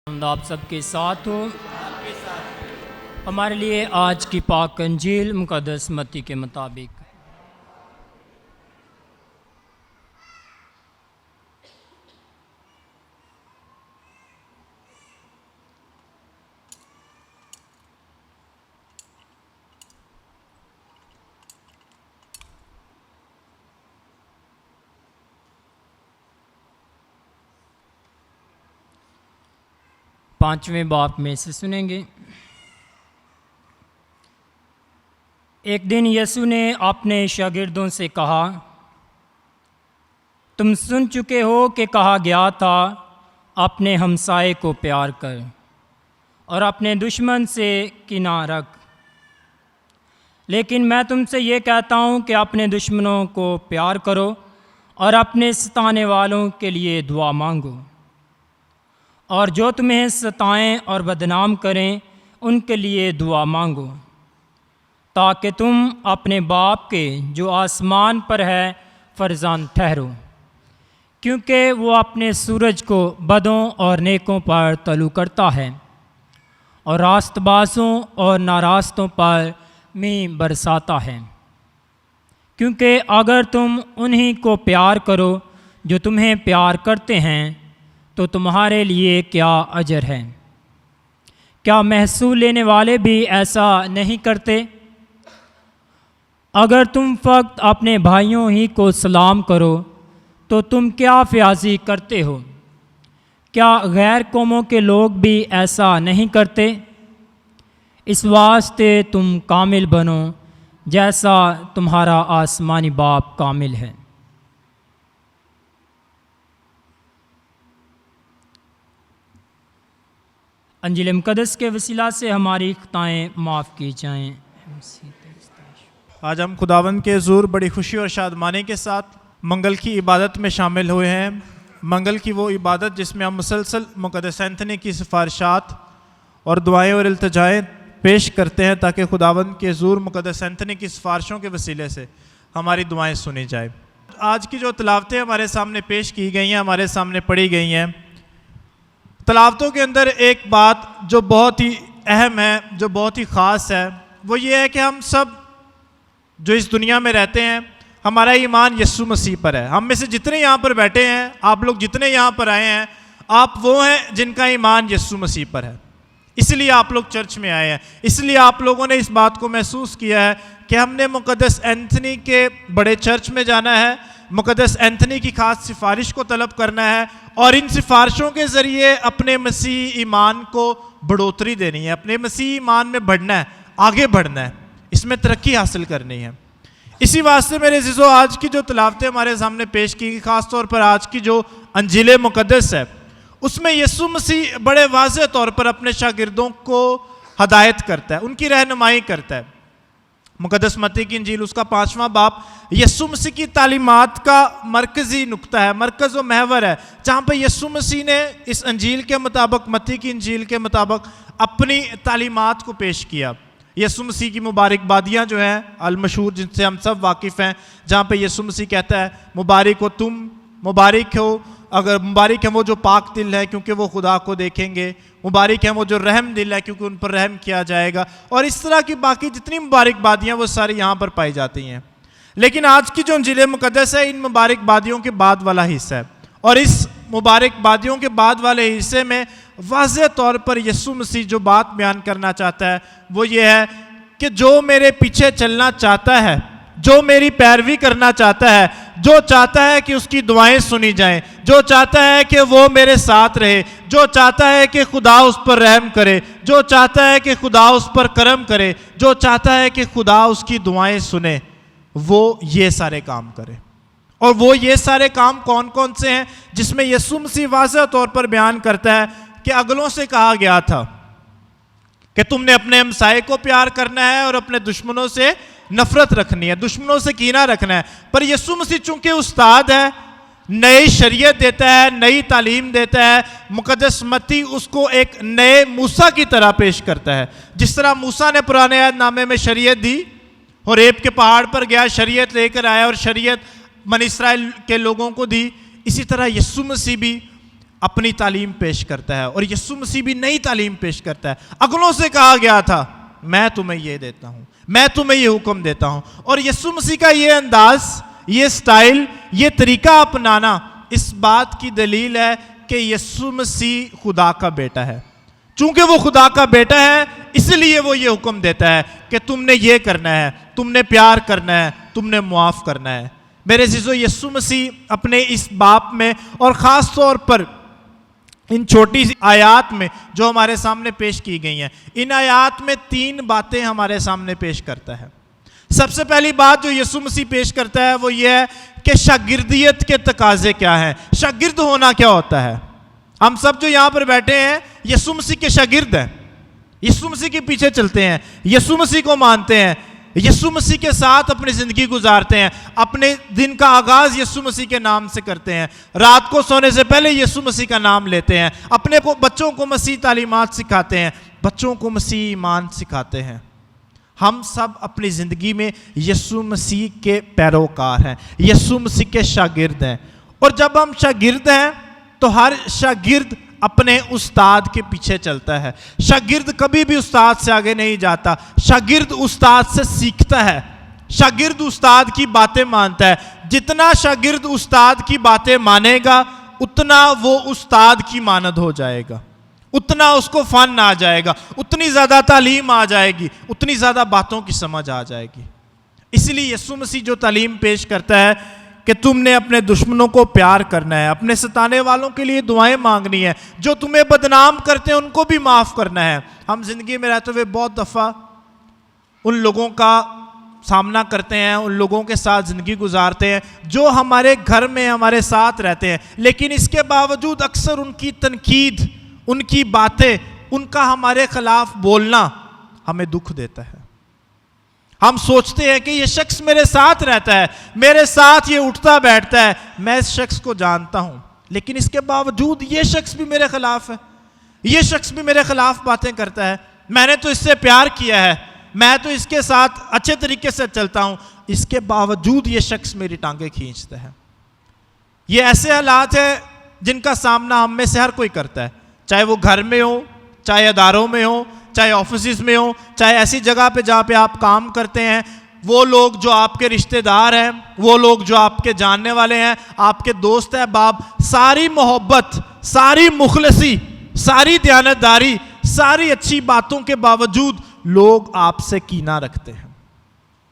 آپ سب کے ساتھ ہو۔ ہمارے لیے آج کی پاک انجیل مقدس متی کے مطابق۔ پانچویں باب میں سے سنیں گے۔ ایک دن یسوع نے اپنے شاگردوں سے کہا، تم سن چکے ہو کہ کہا گیا تھا اپنے ہمسائے کو پیار کر اور اپنے دشمن سے کینہ رکھ۔ لیکن میں تم سے یہ کہتا ہوں کہ اپنے دشمنوں کو پیار کرو اور اپنے ستانے والوں کے لیے دعا مانگو، اور جو تمہیں ستائیں اور بدنام کریں ان کے لیے دعا مانگو، تاکہ تم اپنے باپ کے جو آسمان پر ہے فرزند ٹھہرو، کیونکہ وہ اپنے سورج کو بدوں اور نیکوں پر طلوع کرتا ہے اور راست بازوں اور ناراستوں پر مینہ برساتا ہے۔ کیونکہ اگر تم انہی کو پیار کرو جو تمہیں پیار کرتے ہیں تو تمہارے لیے کیا اجر ہے؟ کیا محصول لینے والے بھی ایسا نہیں کرتے؟ اگر تم فقط اپنے بھائیوں ہی کو سلام کرو تو تم کیا فیاضی کرتے ہو؟ کیا غیر قوموں کے لوگ بھی ایسا نہیں کرتے؟ اس واسطے تم کامل بنو جیسا تمہارا آسمانی باپ کامل ہے۔ انجیل مقدس کے وسیلہ سے ہماری خطائیں معاف کی جائیں۔ آج ہم خداوند کے حضور بڑی خوشی اور شادمانی کے ساتھ منگل کی عبادت میں شامل ہوئے ہیں۔ منگل کی وہ عبادت جس میں ہم مسلسل مقدس اینتھنی کی سفارشات اور دعائیں اور التجائیں پیش کرتے ہیں تاکہ خداوند کے حضور مقدس اینتھنی کی سفارشوں کے وسیلے سے ہماری دعائیں سنی جائیں۔ آج کی جو تلاوتیں ہمارے سامنے پیش کی گئی ہیں، ہمارے سامنے پڑھی گئی ہیں، تلاوتوں کے اندر ایک بات جو بہت ہی اہم ہے، جو بہت ہی خاص ہے، وہ یہ ہے کہ ہم سب جو اس دنیا میں رہتے ہیں ہمارا ایمان یسوع مسیح پر ہے۔ ہم میں سے جتنے یہاں پر بیٹھے ہیں، آپ لوگ جتنے یہاں پر آئے ہیں، آپ وہ ہیں جن کا ایمان یسوع مسیح پر ہے۔ اس لیے آپ لوگ چرچ میں آئے ہیں، اس لیے آپ لوگوں نے اس بات کو محسوس کیا ہے کہ ہم نے مقدس اینتھنی کے بڑے چرچ میں جانا ہے، مقدس اینتھنی کی خاص سفارش کو طلب کرنا ہے اور ان سفارشوں کے ذریعے اپنے مسیح ایمان کو بڑھوتری دینی ہے، اپنے مسیح ایمان میں بڑھنا ہے، آگے بڑھنا ہے، اس میں ترقی حاصل کرنی ہے۔ اسی واسطے میرے عزیزو، آج کی جو تلاوتیں ہمارے سامنے پیش کی گئی، خاص طور پر آج کی جو انجیل مقدس ہے، اس میں یسوع مسیح بڑے واضح طور پر اپنے شاگردوں کو ہدایت کرتا ہے، ان کی رہنمائی کرتا ہے۔ مقدس متی کی انجیل اس کا 5واں باب یسوع مسیح کی تعلیمات کا مرکزی نقطہ ہے، مرکز و محور ہے، جہاں پہ یسوع مسیح نے اس انجیل کے مطابق، متی کی انجیل کے مطابق اپنی تعلیمات کو پیش کیا۔ یسوع مسیح کی مبارک بادیاں جو ہیں المشہور، جن سے ہم سب واقف ہیں، جہاں پہ یسوع مسیح کہتا ہے مبارک ہو تم، مبارک ہو اگر مبارک ہیں وہ جو پاک دل ہے کیونکہ وہ خدا کو دیکھیں گے، مبارک ہیں وہ جو رحم دل ہے کیونکہ ان پر رحم کیا جائے گا، اور اس طرح کی باقی جتنی مبارک بادیاں وہ ساری یہاں پر پائی جاتی ہیں۔ لیکن آج کی جو انجیل مقدس ہے ان مبارک بادیوں کے بعد والا حصہ ہے، اور اس مبارک بادیوں کے بعد والے حصے میں واضح طور پر یسوع مسیح جو بات بیان کرنا چاہتا ہے وہ یہ ہے کہ جو میرے پیچھے چلنا چاہتا ہے، جو میری پیروی کرنا چاہتا ہے، جو چاہتا ہے کہ اس کی دعائیں سنی جائیں، جو چاہتا ہے کہ وہ میرے ساتھ رہے، جو چاہتا ہے کہ خدا اس پر رحم کرے، جو چاہتا ہے کہ خدا اس پر کرم کرے، جو چاہتا ہے کہ خدا اس کی دعائیں سنے، وہ یہ سارے کام کرے۔ اور وہ یہ سارے کام کون کون سے ہیں جس میں یسوع مسیح واضح طور پر بیان کرتا ہے کہ اگلوں سے کہا گیا تھا کہ تم نے اپنے ہمسائے کو پیار کرنا ہے اور اپنے دشمنوں سے نفرت رکھنی ہے، دشمنوں سے کینہ رکھنا ہے۔ پر یسوع مسیح چونکہ استاد ہے، نئی شریعت دیتا ہے، نئی تعلیم دیتا ہے، مقدس متی اس کو ایک نئے موسیٰ کی طرح پیش کرتا ہے۔ جس طرح موسیٰ نے پرانے عہد نامے میں شریعت دی، ہوریب کے پہاڑ پر گیا، شریعت لے کر آیا اور شریعت بنی اسرائیل کے لوگوں کو دی، اسی طرح یسوع مسیح بھی اپنی تعلیم پیش کرتا ہے, اور یسوع مسیح بھی نئی تعلیم پیش کرتا ہے. اگلوں سے کہا گیا تھا میں تمہیں یہ دیتا ہوں, میں تمہیں یہ حکم دیتا ہوں. اور یسوع مسیح کا یہ انداز, یہ سٹائل, یہ طریقہ اپنانا اس بات کی دلیل ہے کہ یسوع مسیح خدا کا بیٹا ہے. چونکہ وہ خدا کا بیٹا ہے اس لیے وہ یہ حکم دیتا ہے کہ تم نے یہ کرنا ہے, تم نے پیار کرنا ہے, تم نے معاف کرنا ہے. میرے عزیزو, یسوع مسیح اپنے اس باپ میں اور خاص طور پر ان چھوٹی سی آیات میں جو ہمارے سامنے پیش کی گئی ہیں, ان آیات میں 3 باتیں ہمارے سامنے پیش کرتا ہے. سب سے پہلی بات جو یسوع مسیح پیش کرتا ہے وہ یہ ہے کہ شاگردیت کے تقاضے کیا ہیں, شاگرد ہونا کیا ہوتا ہے. ہم سب جو یہاں پر بیٹھے ہیں یسوع مسیح کے شاگرد ہیں, یسوع مسیح کے پیچھے چلتے ہیں, یسوع مسیح کو مانتے ہیں, یسوع مسیح کے ساتھ اپنی زندگی گزارتے ہیں, اپنے دن کا آغاز یسوع مسیح کے نام سے کرتے ہیں, رات کو سونے سے پہلے یسوع مسیح کا نام لیتے ہیں, اپنے بچوں کو مسیح تعلیمات سکھاتے ہیں, بچوں کو مسیح ایمان سکھاتے ہیں. ہم سب اپنی زندگی میں یسوع مسیح کے پیروکار ہیں, یسوع مسیح کے شاگرد ہیں. اور جب ہم شاگرد ہیں تو ہر شاگرد اپنے استاد کے پیچھے چلتا ہے. شاگرد کبھی بھی استاد سے آگے نہیں جاتا, شاگرد استاد سے سیکھتا ہے, شاگرد استاد کی باتیں مانتا ہے. جتنا شاگرد استاد کی باتیں مانے گا اتنا وہ استاد کی مانند ہو جائے گا, اتنا اس کو فن آ جائے گا, اتنی زیادہ تعلیم آ جائے گی, اتنی زیادہ باتوں کی سمجھ آ جائے گی. اس لیے یسوع مسیح جو تعلیم پیش کرتا ہے کہ تم نے اپنے دشمنوں کو پیار کرنا ہے, اپنے ستانے والوں کے لیے دعائیں مانگنی ہے, جو تمہیں بدنام کرتے ہیں ان کو بھی معاف کرنا ہے. ہم زندگی میں رہتے ہوئے بہت دفعہ ان لوگوں کا سامنا کرتے ہیں, ان لوگوں کے ساتھ زندگی گزارتے ہیں جو ہمارے گھر میں ہمارے ساتھ رہتے ہیں, لیکن اس کے باوجود اکثر ان کی تنقید, ان کی باتیں, ان کا ہمارے خلاف بولنا ہمیں دکھ دیتا ہے. ہم سوچتے ہیں کہ یہ شخص میرے ساتھ رہتا ہے, میرے ساتھ یہ اٹھتا بیٹھتا ہے, میں اس شخص کو جانتا ہوں, لیکن اس کے باوجود یہ شخص بھی میرے خلاف ہے, یہ شخص بھی میرے خلاف باتیں کرتا ہے. میں نے تو اس سے پیار کیا ہے, میں تو اس کے ساتھ اچھے طریقے سے چلتا ہوں, اس کے باوجود یہ شخص میری ٹانگیں کھینچتا ہے. یہ ایسے حالات ہیں جن کا سامنا ہم میں سے ہر کوئی کرتا ہے, چاہے وہ گھر میں ہو, چاہے اداروں میں ہو, چاہے آفیسز میں ہو, چاہے ایسی جگہ پہ جہاں پہ آپ کام کرتے ہیں. وہ لوگ جو آپ کے رشتہ دار ہیں, وہ لوگ جو آپ کے جاننے والے ہیں, آپ کے دوست احباب, ساری محبت, ساری مخلصی, ساری دیانتداری, ساری اچھی باتوں کے باوجود لوگ آپ سے کینہ رکھتے ہیں.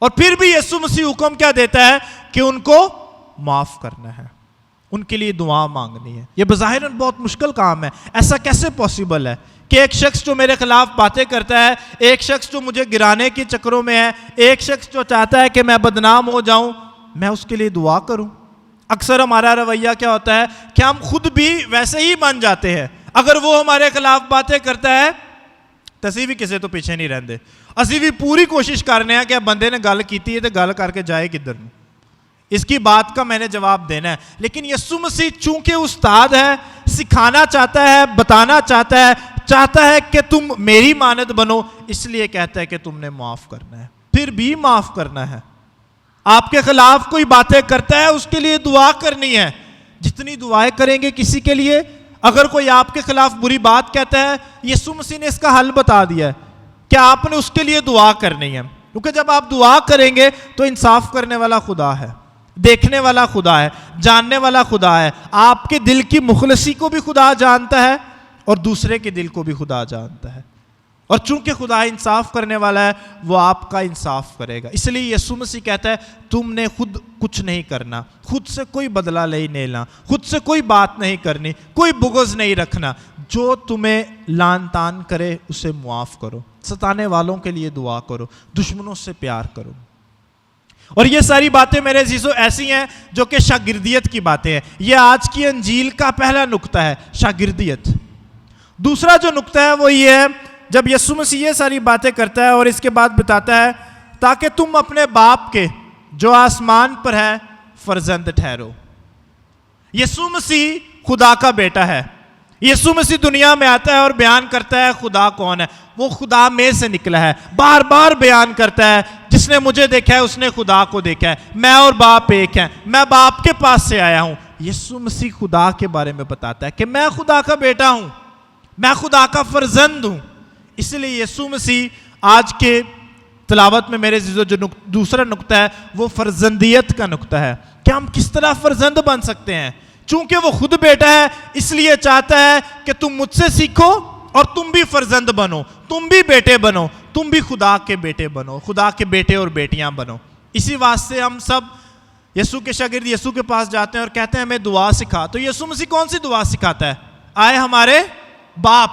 اور پھر بھی یسوع مسیح حکم کیا دیتا ہے کہ ان کو معاف کرنا ہے, ان کے لیے دعا مانگنی ہے. یہ بظاہر بہت مشکل کام ہے. ایسا کیسے پاسبل ہے کہ ایک شخص جو میرے خلاف باتیں کرتا ہے, ایک شخص جو مجھے گرانے کے چکروں میں ہے, ایک شخص جو چاہتا ہے کہ میں بدنام ہو جاؤں, میں اس کے لیے دعا کروں؟ اکثر ہمارا رویہ کیا ہوتا ہے کہ ہم خود بھی ویسے ہی بن جاتے ہیں. اگر وہ ہمارے خلاف باتیں کرتا ہے تو اسی بھی کسی تو پیچھے نہیں رہتے, اسی بھی پوری کوشش کرنے ہیں کہ بندے نے گل کیتی ہے تو گل کر کے جائے کدھر میں, اس کی بات کا میں نے جواب دینا ہے. لیکن یسوع مسیح چونکہ استاد ہے, سکھانا چاہتا ہے, بتانا چاہتا ہے کہ تم میری مانند بنو, اس لیے کہتا ہے کہ تم نے معاف کرنا ہے. پھر بھی معاف کرنا ہے. آپ کے خلاف کوئی باتیں کرتا ہے اس کے لیے دعا کرنی ہے. جتنی دعائیں کریں گے کسی کے لیے, اگر کوئی آپ کے خلاف بری بات کہتا ہے, یسوع مسیح نے اس کا حل بتا دیا ہے کہ آپ نے اس کے لیے دعا کرنی ہے. کیونکہ جب آپ دعا کریں گے تو انصاف کرنے والا خدا ہے, دیکھنے والا خدا ہے, جاننے والا خدا ہے. آپ کے دل کی مخلصی کو بھی خدا جانتا ہے اور دوسرے کے دل کو بھی خدا جانتا ہے. اور چونکہ خدا انصاف کرنے والا ہے, وہ آپ کا انصاف کرے گا. اس لیے یسوع مسیح کہتا ہے تم نے خود کچھ نہیں کرنا, خود سے کوئی بدلہ نہیں لینا, خود سے کوئی بات نہیں کرنی, کوئی بغض نہیں رکھنا. جو تمہیں لان تان کرے اسے معاف کرو, ستانے والوں کے لیے دعا کرو, دشمنوں سے پیار کرو. اور یہ ساری باتیں میرے عزیزو ایسی ہیں جو کہ شاگردیت کی باتیں ہیں. یہ آج کی انجیل کا پہلا نقطہ ہے, شاگردیت. دوسرا جو نقطہ ہے وہ یہ ہے, جب یسوع مسیح یہ ساری باتیں کرتا ہے اور اس کے بعد بتاتا ہے تاکہ تم اپنے باپ کے جو آسمان پر ہے فرزند ٹھہرو. یسوع مسیح خدا کا بیٹا ہے. یسوع مسیح دنیا میں آتا ہے اور بیان کرتا ہے خدا کون ہے. وہ خدا میں سے نکلا ہے, بار بار بیان کرتا ہے جس نے مجھے دیکھا ہے اس نے خدا کو دیکھا ہے, میں اور باپ ایک ہیں, میں باپ کے پاس سے آیا ہوں. یسوع مسیح خدا کے بارے میں بتاتا ہے کہ میں خدا کا بیٹا ہوں، میں خدا کا فرزند ہوں۔ اس لیے یسوع مسیح آج کے تلاوت میں میرے عزیزو جو دوسرا نقطہ ہے وہ فرزندیت کا نقطہ ہے کہ ہم کس طرح فرزند بن سکتے ہیں۔ چونکہ وہ خود بیٹا ہے اس لیے چاہتا ہے کہ تم مجھ سے سیکھو اور تم بھی فرزند بنو، تم بھی بیٹے بنو، تم بھی خدا کے بیٹے بنو، خدا کے بیٹے اور بیٹیاں بنو۔ اسی واسطے ہم سب یسوع کے شاگرد یسوع کے پاس جاتے ہیں اور کہتے ہیں ہمیں دعا سکھا۔ تو یسوع مسیح کون سی دعا سکھاتا ہے؟ آئے ہمارے باپ،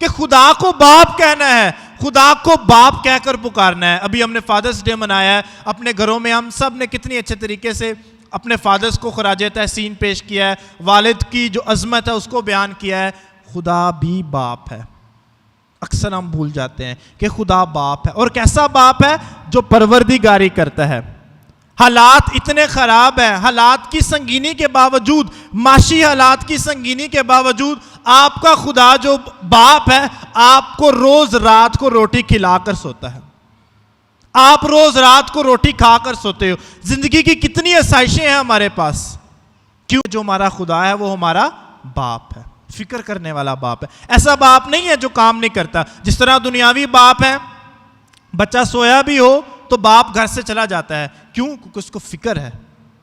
کہ خدا کو باپ کہنا ہے، خدا کو باپ کہہ کر پکارنا ہے۔ ابھی ہم نے فادرز ڈے منایا ہے، اپنے گھروں میں ہم سب نے کتنی اچھے طریقے سے اپنے فادرز کو خراج تحسین پیش کیا ہے، والد کی جو عظمت ہے اس کو بیان کیا ہے۔ خدا بھی باپ ہے۔ اکثر ہم بھول جاتے ہیں کہ خدا باپ ہے، اور کیسا باپ ہے؟ جو پروردگاری کرتا ہے۔ حالات اتنے خراب ہیں، حالات کی سنگینی کے باوجود، معاشی حالات کی سنگینی کے باوجود آپ کا خدا جو باپ ہے آپ کو روز رات کو روٹی کھلا کر سوتا ہے۔ آپ روز رات کو روٹی کھا کر سوتے ہو۔ زندگی کی کتنی آسائشیں ہیں ہمارے پاس، کیوں؟ جو ہمارا خدا ہے وہ ہمارا باپ ہے، فکر کرنے والا باپ ہے۔ ایسا باپ نہیں ہے جو کام نہیں کرتا۔ جس طرح دنیاوی باپ ہے، بچہ سویا بھی ہو تو باپ گھر سے چلا جاتا ہے، کیوں؟ کیونکہ اس کو فکر ہے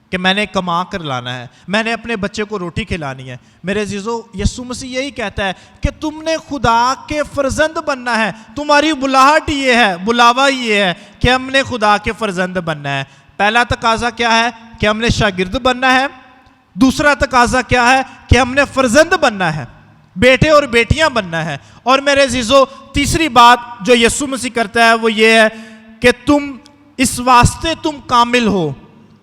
کہ میں نے کما کر لانا ہے، میں نے اپنے بچے کو روٹی کھلانی ہے۔ میرے عزیزو، یسوع مسیح یہی کہتا ہے کہ تم نے خدا کے فرزند بننا ہے۔ تمہاری بلاہٹ یہ ہے، بلاوا یہ ہے کہ ہم نے خدا کے فرزند بننا ہے۔ پہلا تقاضا کیا ہے؟ کہ ہم نے شاگرد بننا ہے۔ دوسرا تقاضا کیا ہے؟ کہ ہم نے فرزند بننا ہے، بیٹے اور بیٹیاں بننا ہے۔ اور میرے عزیزو، تیسری بات جو یسوع مسیح کرتا ہے وہ یہ ہے کہ تم اس واسطے تم کامل ہو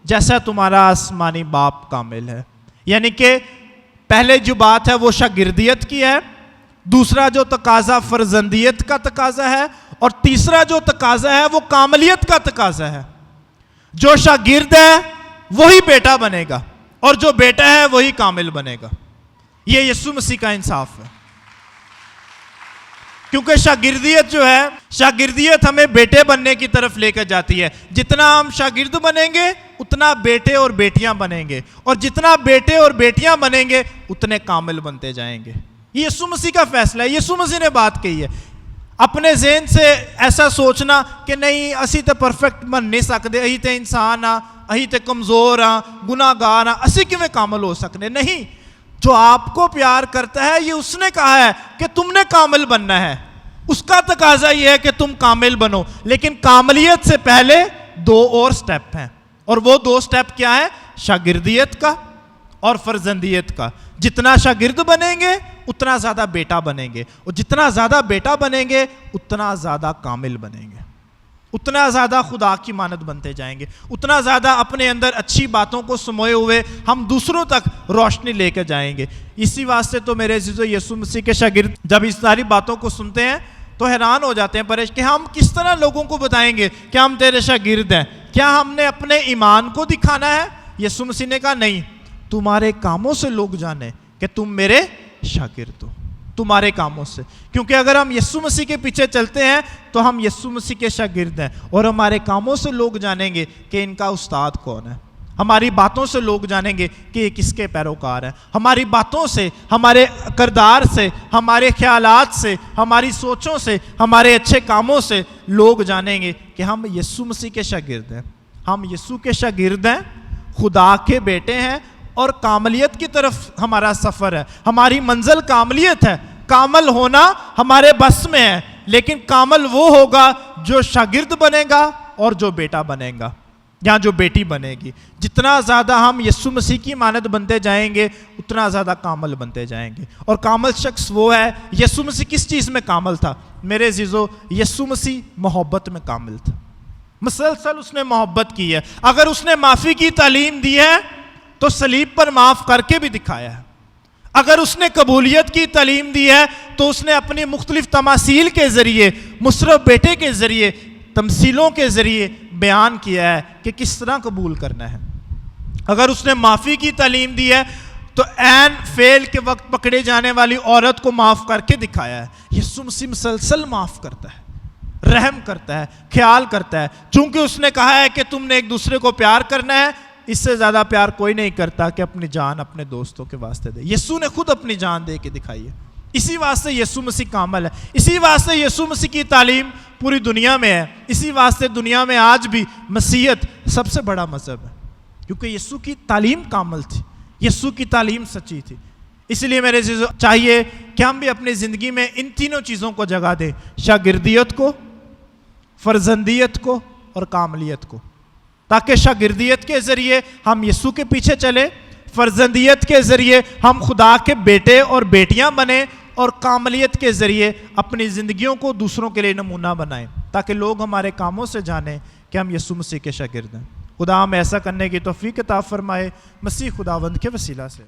جیسا تمہارا آسمانی باپ کامل ہے۔ یعنی کہ پہلے جو بات ہے وہ شاگردیت کی ہے، دوسرا جو تقاضا فرزندیت کا تقاضا ہے، اور تیسرا جو تقاضا ہے وہ کاملیت کا تقاضا ہے۔ جو شاگرد ہے وہی بیٹا بنے گا، اور جو بیٹا ہے وہی کامل بنے گا۔ یہ یسوع مسیح کا انصاف ہے، کیونکہ شاگردیت جو ہے، شاگردیت ہمیں بیٹے بننے کی طرف لے کر جاتی ہے۔ جتنا ہم شاگرد بنیں گے اتنا بیٹے اور بیٹیاں بنیں گے، اور جتنا بیٹے اور بیٹیاں بنیں گے اتنے کامل بنتے جائیں گے۔ یہ یسوع مسیح کا فیصلہ ہے، یسوع مسیح نے بات کہی ہے۔ اپنے ذہن سے ایسا سوچنا کہ نہیں اسی تے پرفیکٹ بن نہیں سکتے، اہی تے انسان ہاں، اہی تے کمزور ہاں، گناہ گار ہاں، اسی کیویں کامل ہو سکنے؟ نہیں، جو آپ کو پیار کرتا ہے یہ اس نے کہا ہے کہ تم نے کامل بننا ہے۔ اس کا تقاضا یہ ہے کہ تم کامل بنو، لیکن کاملیت سے پہلے دو اور سٹیپ ہیں، اور وہ دو سٹیپ کیا ہیں؟ شاگردیت کا اور فرزندیت کا۔ جتنا شاگرد بنیں گے اتنا زیادہ بیٹا بنیں گے، اور جتنا زیادہ بیٹا بنیں گے اتنا زیادہ کامل بنیں گے، اتنا زیادہ خدا کی مانند بنتے جائیں گے، اتنا زیادہ اپنے اندر اچھی باتوں کو سموئے ہوئے ہم دوسروں تک روشنی لے کے جائیں گے۔ اسی واسطے تو میرے عزیزو، یسوع مسیح کے شاگرد جب اس ساری باتوں کو سنتے ہیں تو حیران ہو جاتے ہیں پریش کہ ہم کس طرح لوگوں کو بتائیں گے کہ ہم تیرے شاگرد ہیں؟ کیا ہم نے اپنے ایمان کو دکھانا ہے؟ یسوع مسیح نے کہا نہیں، تمہارے کاموں سے لوگ جانے کہ تم میرے شاگرد ہو، تمہارے کاموں سے۔ کیونکہ اگر ہم یسوع مسیح کے پیچھے چلتے ہیں تو ہم یسوع مسیح کے شاگرد ہیں، اور ہمارے کاموں سے لوگ جانیں گے کہ ان کا استاد کون ہے۔ ہماری باتوں سے لوگ جانیں گے کہ یہ کس کے پیروکار ہیں۔ ہماری باتوں سے، ہمارے کردار سے، ہمارے خیالات سے، ہماری سوچوں سے، ہمارے اچھے کاموں سے لوگ جانیں گے کہ ہم یسوع مسیح کے شاگرد ہیں۔ ہم یسوع کے شاگرد ہیں، خدا کے بیٹے ہیں، اور کاملیت کی طرف ہمارا سفر ہے۔ ہماری منزل کاملیت ہے۔ کامل ہونا ہمارے بس میں ہے، لیکن کامل وہ ہوگا جو شاگرد بنے گا اور جو بیٹا بنے گا، یا جو بیٹی بنے گی۔ جتنا زیادہ ہم یسوع مسیح کی مانند بنتے جائیں گے اتنا زیادہ کامل بنتے جائیں گے۔ اور کامل شخص وہ ہے، یسوع مسیح کس چیز میں کامل تھا؟ میرے عزیزو، یسوع مسیح محبت میں کامل تھا۔ مسلسل اس نے محبت کی ہے۔ اگر اس نے معافی کی تعلیم دی ہے تو صلیب پر معاف کر کے بھی دکھایا ہے۔ اگر اس نے قبولیت کی تعلیم دی ہے تو اس نے اپنی مختلف تماثیل کے ذریعے، مصرف بیٹے کے ذریعے، تمثیلوں کے ذریعے بیان کیا ہے کہ کس طرح قبول کرنا ہے۔ اگر اس نے معافی کی تعلیم دی ہے تو عین فعل کے وقت پکڑے جانے والی عورت کو معاف کر کے دکھایا ہے۔ یسوع مسیح مسلسل معاف کرتا ہے، رحم کرتا ہے، خیال کرتا ہے۔ چونکہ اس نے کہا ہے کہ تم نے ایک دوسرے کو پیار کرنا ہے، اس سے زیادہ پیار کوئی نہیں کرتا کہ اپنی جان اپنے دوستوں کے واسطے دے. یسوع نے خود اپنی جان دے کے دکھائی ہے. اسی واسطے یسوع مسیح کامل ہے. اسی واسطے یسوع مسیح کی تعلیم پوری دنیا میں ہے. اسی واسطے دنیا میں آج بھی مسیحیت سب سے بڑا مذہب ہے, کیونکہ یسوع کی تعلیم کامل تھی, یسوع کی تعلیم سچی تھی. اس لیے میرے عزیزو چاہیے کہ ہم بھی اپنی زندگی میں ان تینوں چیزوں کو جگہ دیں, شاگردیت کو, فرزندیت کو اور کاملیت کو, تاکہ شاگردیت کے ذریعے ہم یسوع کے پیچھے چلیں, فرزندیت کے ذریعے ہم خدا کے بیٹے اور بیٹیاں بنیں, اور کاملیت کے ذریعے اپنی زندگیوں کو دوسروں کے لیے نمونہ بنائیں, تاکہ لوگ ہمارے کاموں سے جانیں کہ ہم یسوع مسیح کے شاگرد ہیں. خدا ہمیں ایسا کرنے کی توفیق عطا فرمائے, مسیح خداوند کے وسیلہ سے.